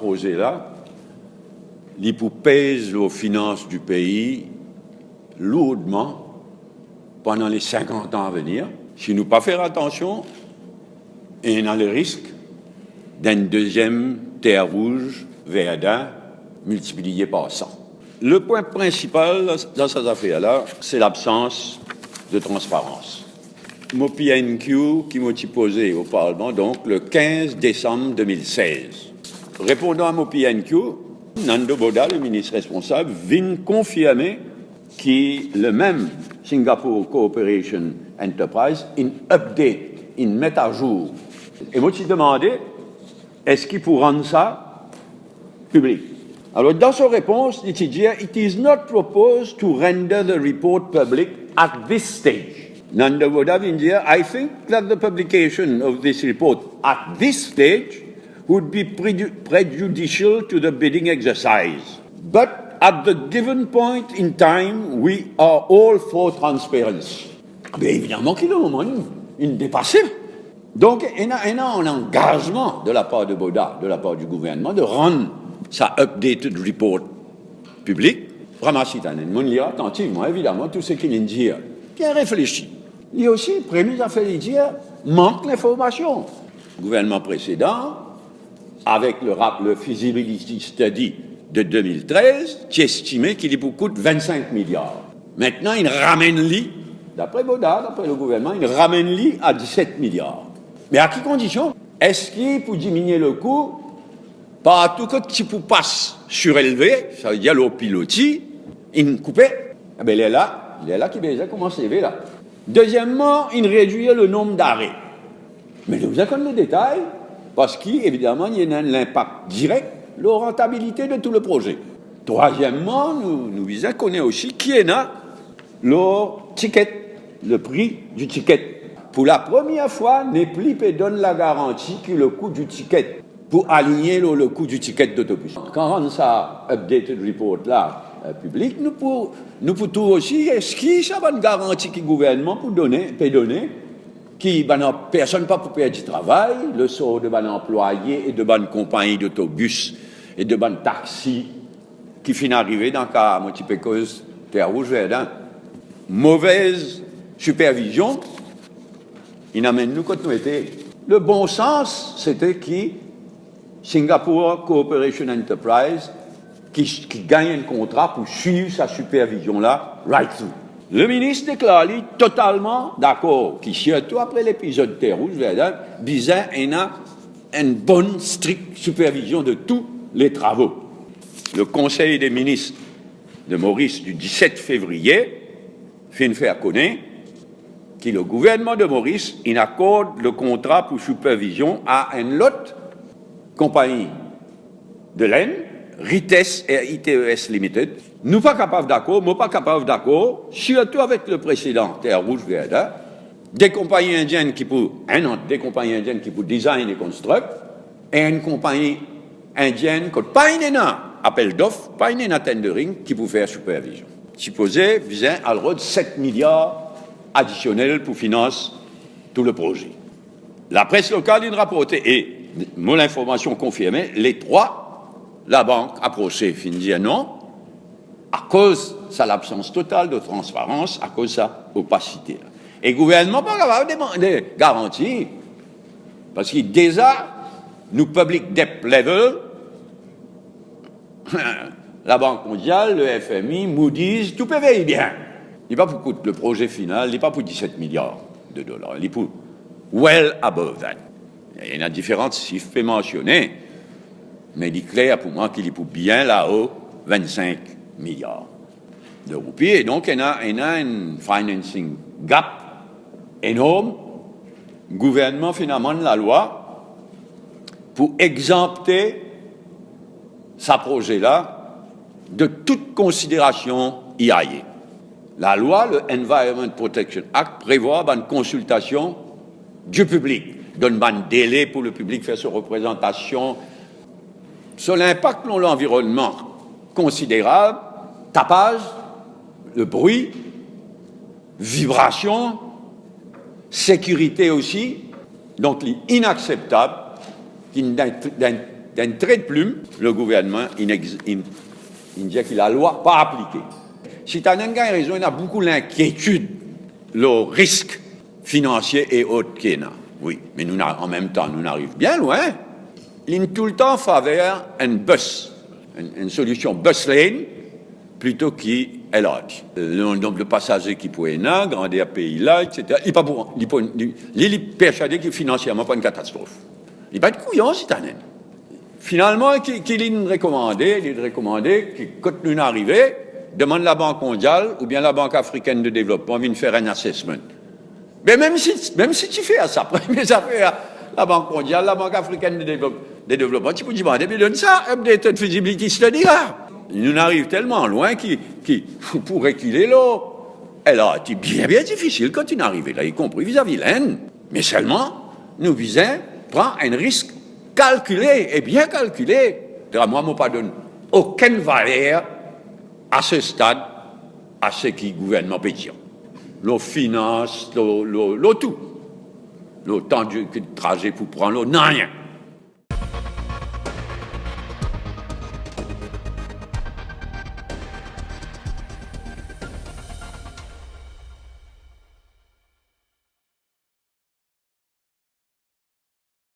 projet-là, il pèse aux finances du pays lourdement pendant les 50 ans à venir. Si nous ne pas faire attention, on a le risque d'une deuxième terre rouge, Verdun, multipliée par 100. Le point principal dans cette affaire-là, c'est l'absence de transparence. Mon PNQ qui m'a posé au Parlement, donc, le 15 décembre 2016. Répondant à mon PNQ, Nando Boda, le ministre responsable, vient confirmer que le même Singapore Cooperation Enterprise, une update, une met à jour. Et moi, je demandé, est-ce qu'il faut rendre ça public? Alors, dans sa réponse, il dit, it is not proposed to render the report public at this stage. Nanda Boda vient dire, I think that the publication of this report at this stage would be prejudicial to the bidding exercise. But at the given point in time, we are all for transparency. Mais évidemment qu'il y a un moment, il dépasse. Donc, il y a un engagement de la part de Boda, de la part du gouvernement, de rendre sa updated report public. Ramassit on lira attentivement, évidemment, tout ce qu'il dit, bien réfléchi. Il y a aussi, premier affaire, il dit, manque l'information. Le gouvernement précédent, avec le feasibility study de 2013, qui estimait qu'il coûte 25 milliards. Maintenant, il ramène l'I, d'après Boda, d'après le gouvernement, il ramène l'I à 17 milliards. Mais à quelles conditions? Est-ce qu'il, pour diminuer le coût, par tout que tu passes surélevé, ça veut dire le pilotis, il coupait, eh bien, il est là qui va commencer là. Deuxièmement, il réduit le nombre d'arrêts. Mais vous avez comme les détails, parce qu'évidemment, il y a un impact direct, la rentabilité de tout le projet. Troisièmement, nous connaissons aussi qui est là, le ticket, le prix du ticket. Pour la première fois, Neplip donne la garantie que le coût du ticket, pour aligner le coût du ticket d'autobus. Quand on rend ça updated report là, public, nous pouvons tout aussi, est-ce qu'il y a une garantie que le gouvernement peut donner, qui personne pas pour perdre du travail, le sort de ban employés et de bonnes compagnies d'autobus et de bonnes taxis qui finissent arriver dans le cas de cause Terre Rouge Verdun. Mauvaise supervision, il amène nous quand nous étions. Le bon sens, c'était qui Singapore Cooperation Enterprise qui gagne un contrat pour suivre sa supervision-là, right through. Le ministre déclare totalement d'accord, qui surtout après l'épisode Terre Rouge, disait qu'il a une bonne, stricte supervision de tous les travaux. Le Conseil des ministres de Maurice du 17 février fait faire connaître que le gouvernement de Maurice accorde le contrat pour supervision à une autre compagnie de laine, Rites et ITES Limited. Nous pas capables d'accord, moi pas capable d'accord, surtout avec le précédent Terre Rouge Verdun, des compagnies indiennes qui pour design et construire, et une compagnie indienne qui pas une appel d'offres, pas une tendering qui pour faire supervision. Supposé visant à l'ordre de 7 milliards additionnels pour financer tout le projet. La presse locale a rapporté, et mon information confirmée, les trois, la banque approchée, fin dire non, à cause de sa l'absence totale de transparence, à cause de sa opacité. Et le gouvernement n'est pas capable de demander garantie, parce que déjà, nous public debt level, la Banque mondiale, le FMI, Moody's, tout peut veiller bien. Il n'est pas pour le projet final, il n'est pas pour 17 milliards de dollars, il est pour well above that. Il y en a différentes chiffres mentionnés, mais il est clair pour moi qu'il est pour bien là-haut 25 milliards de roupies. Et donc, il y a un financing gap énorme. Le gouvernement, finalement, de la loi pour exempter ce projet-là de toute considération IAE. La loi, le Environment Protection Act, prévoit une consultation du public, donne un délai pour le public faire sa représentation sur l'impact sur l'environnement considérable, tapage, le bruit, vibration, sécurité aussi. Donc, il est inacceptable qu'une d'un trait de plume, le gouvernement, il dit que la loi pas appliquée. Si tu as une raison, il y a beaucoup d'inquiétude, le risque financier et autres qu'il y a. Oui, mais nous, en même temps, nous n'arrivons bien loin. Il est tout le temps en faveur d'une bus, une solution bus lane, plutôt qu'elle le nombre de passagers qui pourraient y grandir pays là, etc. Il n'est pas pour. Il est persuadé que financièrement, pas une catastrophe. Il n'est pas de couillon, cette année. Finalement, qu'il est recommandé que quand nous arrivons, demande la Banque mondiale ou bien la Banque africaine de développement vienne faire un assessment. Mais même si tu fais ça, première affaire, la Banque mondiale, la Banque africaine de développement, tu peux demander, mais donne ça, updated feasibility study là. Nous arrivons tellement loin pour reculer là. Et là, c'est bien difficile quand tu arrives là, y compris vis-à-vis l'Inde. Mais seulement, nous visons prendre un risque calculé et bien calculé. Moi, je ne pas donne aucune valeur à ce stade à ce qui est gouvernement pétillant. Le finance, le tout. Le temps de trajet pour prendre l'eau, non rien.